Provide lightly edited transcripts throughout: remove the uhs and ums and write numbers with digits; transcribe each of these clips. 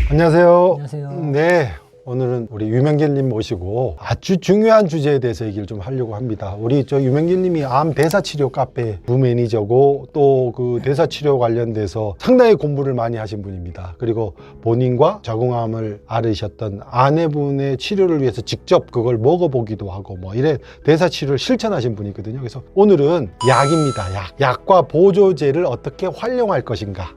안녕하세요. 안녕하세요. 네, 오늘은 우리 유명길님 모시고 아주 중요한 주제에 대해서 얘기를 좀 하려고 합니다. 우리 유명길님이 암 대사치료 카페 부매니저고 또 그 대사치료 관련돼서 상당히 공부를 많이 하신 분입니다. 그리고 본인과 자궁암을 앓으셨던 아내분의 치료를 위해서 직접 그걸 먹어보기도 하고 뭐 이래 대사치료를 실천하신 분이거든요. 그래서 오늘은 약입니다. 약과 보조제를 어떻게 활용할 것인가.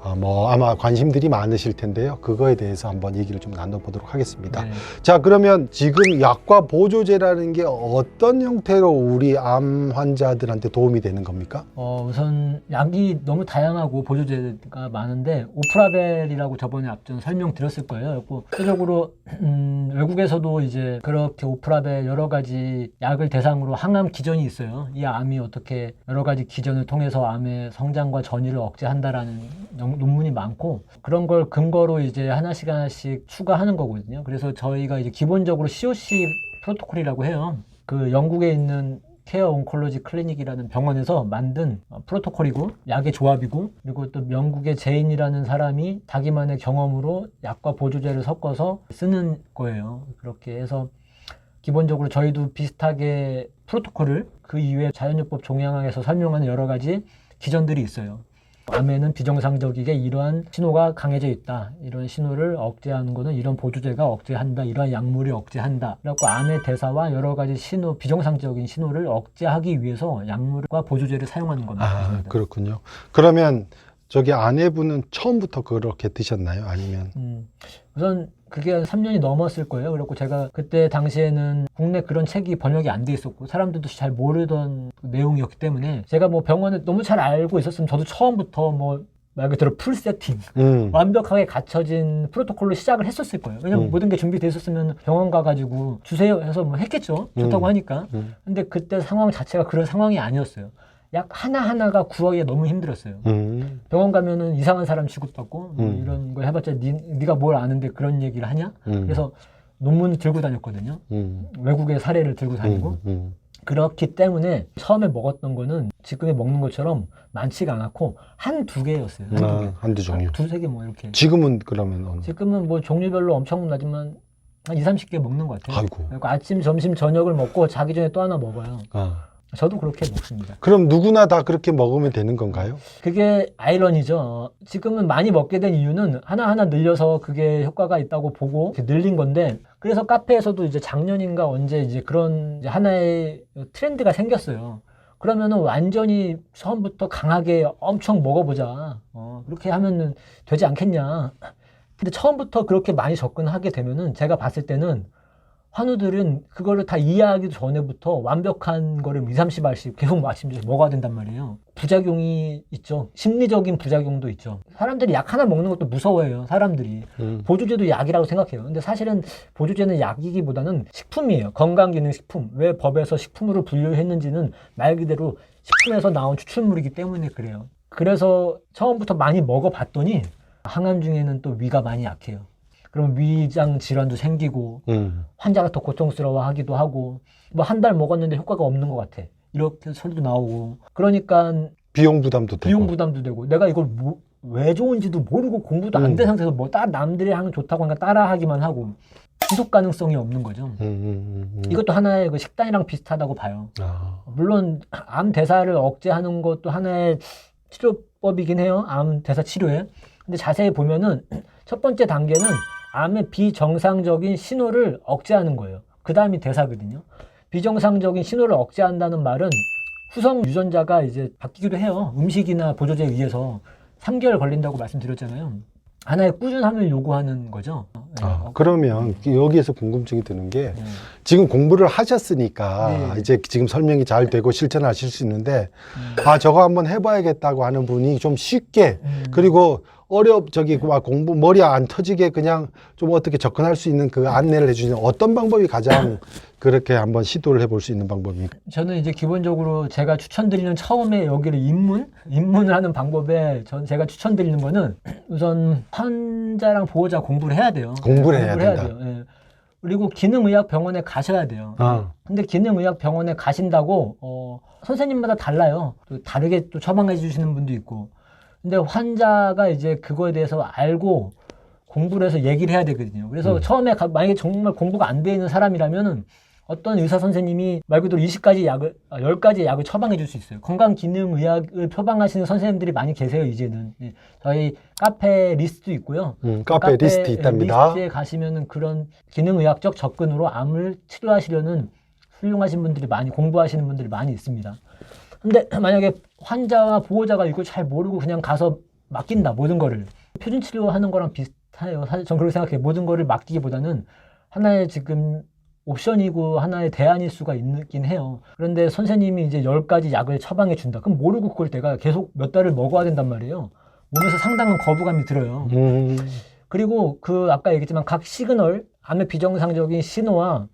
아마 관심들이 많으실 텐데요. 그거에 대해서 한번 얘기를 좀 나눠보도록 하겠습니다. 네. 자, 그러면 지금 약과 보조제라는 게 어떤 형태로 우리 암 환자들한테 도움이 되는 겁니까? 우선 약이 너무 다양하고 보조제가 많은데 오프라벨이라고 저번에 앞전 설명드렸을 거예요. 구체적으로 외국에서도 이제 그렇게 오프라벨 여러 가지 약을 대상으로 항암 기전이 있어요. 이 암이 어떻게 여러 가지 기전을 통해서 암의 성장과 전이를 억제한다라는 논문이 많고 그런 걸 근거로 이제 하나씩 추가하는 거거든요. 그래서 저희가 이제 기본적으로 COC 프로토콜이라고 해요. 그 영국에 있는 케어 온콜로지 클리닉이라는 병원에서 만든 프로토콜이고 약의 조합이고, 그리고 또 영국의 제인이라는 사람이 자기만의 경험으로 약과 보조제를 섞어서 쓰는 거예요. 그렇게 해서 기본적으로 저희도 비슷하게 프로토콜을 그 이후에 자연요법 종양학에서 설명하는 여러 가지 기전들이 있어요. 암에는 비정상적이게 이러한 신호가 강해져 있다. 이런 신호를 억제하는 것은 이런 보조제가 억제한다. 이러한 약물이 억제한다. 그래서 암의 대사와 여러 가지 신호, 비정상적인 신호를 억제하기 위해서 약물과 보조제를 사용하는 겁니다. 아, 그렇군요. 그러면 저기 아내분은 처음부터 그렇게 드셨나요? 아니면? 우선 그게 한 3년이 넘었을 거예요. 그래서 제가 그때 당시에는 국내 그런 책이 번역이 안 돼 있었고 사람들도 잘 모르던 내용이었기 때문에 제가 뭐 병원을 너무 잘 알고 있었으면 저도 처음부터 말 그대로 풀 세팅 완벽하게 갖춰진 프로토콜로 시작을 했었을 거예요. 왜냐면 모든 게 준비돼 있었으면 병원 가가지고 주세요 해서 뭐 했겠죠. 좋다고 하니까. 근데 그때 상황 자체가 그런 상황이 아니었어요. 약 하나하나가 구하기가 너무 힘들었어요. 병원 가면은 이상한 사람 취급받고 이런 거 해봤자 네가 뭘 아는데 그런 얘기를 하냐? 그래서 논문을 들고 다녔거든요. 외국의 사례를 들고 다니고. 그렇기 때문에 처음에 먹었던 거는 지금에 먹는 것처럼 많지가 않았고 한두 개였어요. 한두 종류. 두세 개 뭐 이렇게. 지금은 그러면 지금은 뭐 종류별로 엄청나지만 한 20-30개 먹는 것 같아요. 아이고. 그리고 아침, 점심, 저녁을 먹고 자기 전에 또 하나 먹어요. 저도 그렇게 먹습니다. 그럼 누구나 다 그렇게 먹으면 되는 건가요? 그게 아이러니죠. 지금은 많이 먹게 된 이유는 하나하나 늘려서 그게 효과가 있다고 보고 늘린 건데, 그래서 카페에서도 이제 작년인가 언제 이제 그런 이제 하나의 트렌드가 생겼어요. 그러면은 완전히 처음부터 강하게 엄청 먹어보자. 그렇게 하면은 되지 않겠냐. 근데 처음부터 그렇게 많이 접근하게 되면은 제가 봤을 때는 환우들은 그거를 다 이해하기 전에부터 완벽한 거를 2-30알씩 계속 마시면서 먹어야 된단 말이에요. 부작용이 있죠. 심리적인 부작용도 있죠. 사람들이 약 하나 먹는 것도 무서워해요. 사람들이. 보조제도 약이라고 생각해요. 근데 사실은 보조제는 약이기보다는 식품이에요. 건강기능식품. 왜 법에서 식품으로 분류했는지는 말 그대로 식품에서 나온 추출물이기 때문에 그래요. 그래서 처음부터 많이 먹어봤더니 항암 중에는 또 위가 많이 약해요. 그럼 위장 질환도 생기고 환자가 더 고통스러워하기도 하고 뭐 한 달 먹었는데 효과가 없는 것 같아. 이렇게 소리도 나오고 그러니까 비용 부담도 되고 내가 이걸 왜 좋은지도 모르고 공부도 안 된 상태에서 남들이 하는 좋다고 하니까 따라하기만 하고 지속 가능성이 없는 거죠. 이것도 하나의 그 식단이랑 비슷하다고 봐요. 물론 암 대사를 억제하는 것도 하나의 치료법이긴 해요. 암 대사 치료에. 근데 자세히 보면은 첫 번째 단계는 암의 비정상적인 신호를 억제하는 거예요. 그 다음이 대사거든요. 비정상적인 신호를 억제한다는 말은 후성 유전자가 이제 바뀌기도 해요. 음식이나 보조제에 의해서 3개월 걸린다고 말씀드렸잖아요. 하나의 꾸준함을 요구하는 거죠. 그러면 여기에서 궁금증이 드는 게 지금 공부를 하셨으니까 이제 지금 설명이 잘 되고 실천하실 수 있는데 저거 한번 해봐야겠다고 하는 분이 좀 쉽게 그리고 막 공부 머리 안 터지게 그냥 좀 어떻게 접근할 수 있는 그 안내를 해주시는 어떤 방법이 가장 그렇게 한번 시도를 해볼 수 있는 방법입니까? 저는 이제 기본적으로 제가 추천드리는 처음에 여기를 입문을 하는 방법에 제가 추천드리는 거는 우선 환자랑 보호자 공부를 해야 돼요. 공부를 해야 된다. 예. 그리고 기능의학 병원에 가셔야 돼요. 근데 기능의학 병원에 가신다고 선생님마다 달라요. 또 다르게 또 처방해 주시는 분도 있고. 근데 환자가 이제 그거에 대해서 알고 공부를 해서 얘기를 해야 되거든요. 그래서 처음에 만약에 정말 공부가 안 돼 있는 사람이라면은 어떤 의사 선생님이 말 그대로 10가지 약을 처방해 줄 수 있어요. 건강기능의학을 표방하시는 선생님들이 많이 계세요, 이제는. 예. 저희 카페 리스트도 있고요. 카페 리스트 있답니다. 리스트에 가시면은 그런 기능의학적 접근으로 암을 치료하시려는 훌륭하신 분들이 많이, 공부하시는 분들이 많이 있습니다. 근데 만약에 환자와 보호자가 이걸 잘 모르고 그냥 가서 맡긴다, 모든 거를. 표준 치료하는 거랑 비슷해요. 사실 전 그렇게 생각해요. 모든 거를 맡기기보다는 하나의 지금 옵션이고 하나의 대안일 수가 있긴 해요. 그런데 선생님이 이제 10가지 약을 처방해 준다. 그럼 모르고 그걸 내가 계속 몇 달을 먹어야 된단 말이에요. 몸에서 상당한 거부감이 들어요. 그리고 아까 얘기했지만 각 시그널, 암의 비정상적인 신호와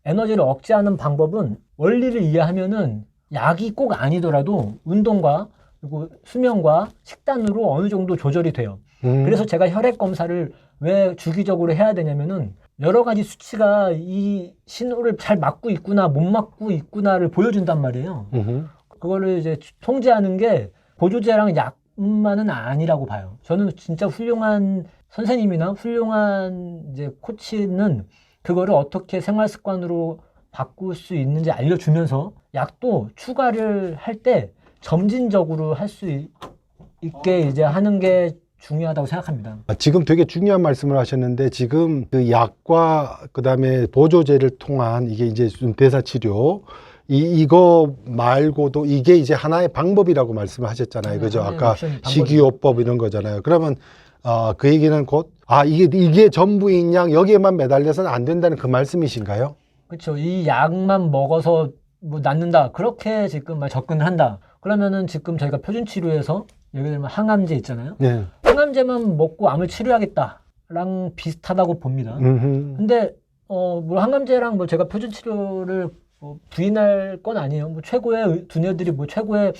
에너지를 억제하는 방법은 원리를 이해하면은 약이 꼭 아니더라도 운동과 그리고 수면과 식단으로 어느 정도 조절이 돼요. 그래서 제가 혈액 검사를 왜 주기적으로 해야 되냐면은 여러 가지 수치가 이 신호를 잘 막고 있구나, 못 막고 있구나를 보여준단 말이에요. 그거를 이제 통제하는 게 보조제랑 약만은 아니라고 봐요. 저는 진짜 훌륭한 선생님이나 훌륭한 이제 코치는 그거를 어떻게 생활 습관으로 바꿀 수 있는지 알려주면서 약도 추가를 할 때 점진적으로 할 수 있게 이제 하는 게 중요하다고 생각합니다. 지금 되게 중요한 말씀을 하셨는데 지금 그 약과 그다음에 보조제를 통한 이게 이제 좀 대사치료 이거 말고도 이게 이제 하나의 방법이라고 말씀을 하셨잖아요. 그죠? 아까 식이요법 이런 거잖아요. 그러면 그 얘기는 곧 이게 전부인 양 여기에만 매달려서는 안 된다는 그 말씀이신가요? 그렇죠. 이 약만 먹어서 뭐 낫는다. 그렇게 지금 접근을 한다. 그러면은 지금 저희가 표준 치료에서 예를 들면 항암제 있잖아요. 네. 항암제만 먹고 암을 치료하겠다랑 비슷하다고 봅니다. 근데 뭐 항암제랑 뭐 제가 표준 치료를 부인할 건 아니에요. 뭐 최고의 두뇌들이 뭐 최고의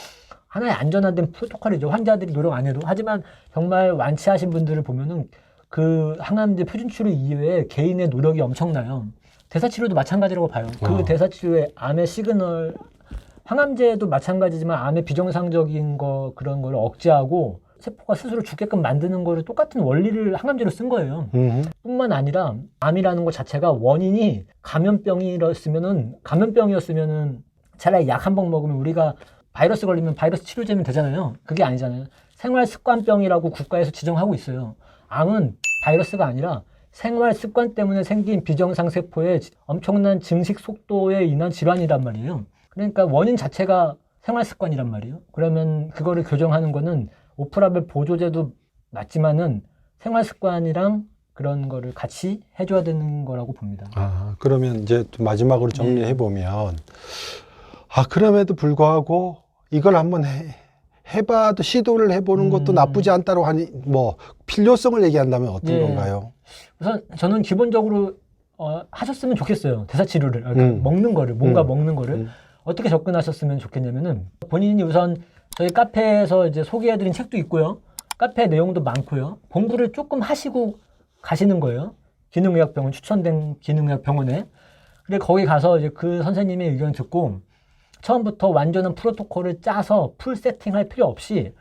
하나의 안전화된 프로토콜이죠. 환자들이 노력 안 해도. 하지만 정말 완치하신 분들을 보면은 그 항암제 표준 치료 이외에 개인의 노력이 엄청나요. 대사치료도 마찬가지라고 봐요. 그 대사치료의 암의 시그널, 항암제도 마찬가지지만 암의 비정상적인 거 그런 걸 억제하고 세포가 스스로 죽게끔 만드는 거를 똑같은 원리를 항암제로 쓴 거예요. 뿐만 아니라 암이라는 것 자체가 원인이 감염병이었으면은 차라리 약 한 번 먹으면 우리가 바이러스 걸리면 바이러스 치료제면 되잖아요. 그게 아니잖아요. 생활습관병이라고 국가에서 지정하고 있어요. 암은 바이러스가 아니라 생활 습관 때문에 생긴 비정상 세포의 엄청난 증식 속도에 인한 질환이란 말이에요. 그러니까 원인 자체가 생활 습관이란 말이에요. 그러면 그거를 교정하는 거는 오프라벨 보조제도 맞지만은 생활 습관이랑 그런 거를 같이 해줘야 되는 거라고 봅니다. 그러면 이제 마지막으로 정리해 보면 그럼에도 불구하고 이걸 한번 해봐도 시도를 해보는 것도 나쁘지 않다고 하니 뭐 필요성을 얘기한다면 어떤 건가요? 우선 저는 기본적으로 하셨으면 좋겠어요. 대사치료를 그러니까 먹는 거를 뭔가 먹는 거를 어떻게 접근하셨으면 좋겠냐면은 본인이 우선 저희 카페에서 이제 소개해드린 책도 있고요. 카페 내용도 많고요. 공부를 조금 하시고 가시는 거예요. 기능의학병원 추천된 기능의학병원에. 그리고 거기 가서 이제 그 선생님의 의견 듣고 처음부터 완전한 프로토콜을 짜서 풀 세팅할 필요 없이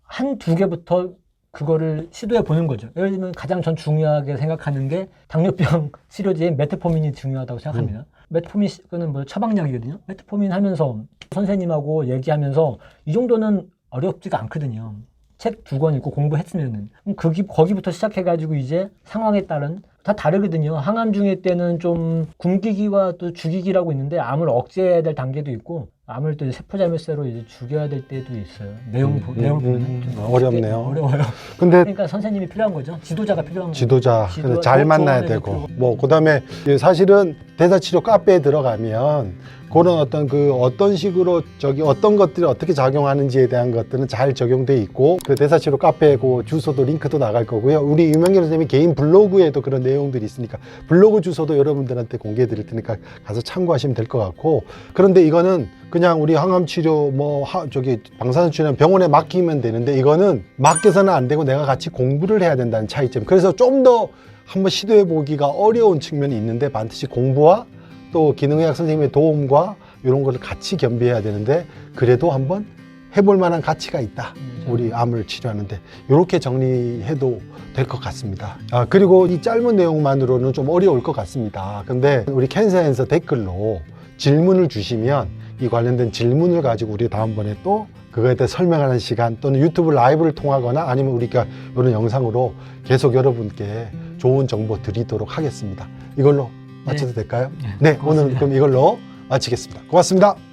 한두 개부터 그거를 시도해 보는 거죠. 예를 들면 가장 전 중요하게 생각하는 게 당뇨병 치료제인 메트포민이 중요하다고 생각합니다. 메트포민은 뭐 처방약이거든요. 메트포민 하면서 선생님하고 얘기하면서 이 정도는 어렵지가 않거든요. 책 2권 읽고 공부했으면은. 거기부터 시작해가지고 이제 상황에 따른 다 다르거든요. 항암 중일 때는 좀 굶기기와 또 죽이기라고 있는데 암을 억제해야 될 단계도 있고 암을 또 세포자멸세로 이제 죽여야 될 때도 있어요. 내용을 보면 좀 어렵네요. 어려워요. 근데 그러니까 선생님이 필요한 거죠. 지도자가 필요한 거죠. 지도자. 근데 잘 만나야 되고. 뭐 그다음에 사실은 대사치료 카페에 들어가면 그런 어떤 식으로 어떤 것들이 어떻게 작용하는지에 대한 것들은 잘 적용돼 있고 그 대사치료 카페 그 주소도 링크도 나갈 거고요. 우리 유명길 선생님이 개인 블로그에도 그런 내용들이 있으니까 블로그 주소도 여러분들한테 공개해 드릴 테니까 가서 참고하시면 될 것 같고 그런데 이거는 그냥 우리 항암치료 방사선치료는 병원에 맡기면 되는데 이거는 맡겨서는 안 되고 내가 같이 공부를 해야 된다는 차이점. 그래서 좀 더 한번 시도해 보기가 어려운 측면이 있는데 반드시 공부와 또 기능의학 선생님의 도움과 이런 거를 같이 겸비해야 되는데 그래도 한번 해볼 만한 가치가 있다. 네, 우리 암을 치료하는데 이렇게 정리해도 될 것 같습니다. 그리고 이 짧은 내용만으로는 좀 어려울 것 같습니다. 근데 우리 캔서앤서 댓글로 질문을 주시면 이 관련된 질문을 가지고 우리 다음번에 또 그거에 대해 설명하는 시간 또는 유튜브 라이브를 통하거나 아니면 우리가 이런 영상으로 계속 여러분께 좋은 정보 드리도록 하겠습니다. 이걸로 마쳐도 될까요? 네, 오늘 그럼 이걸로 마치겠습니다. 고맙습니다.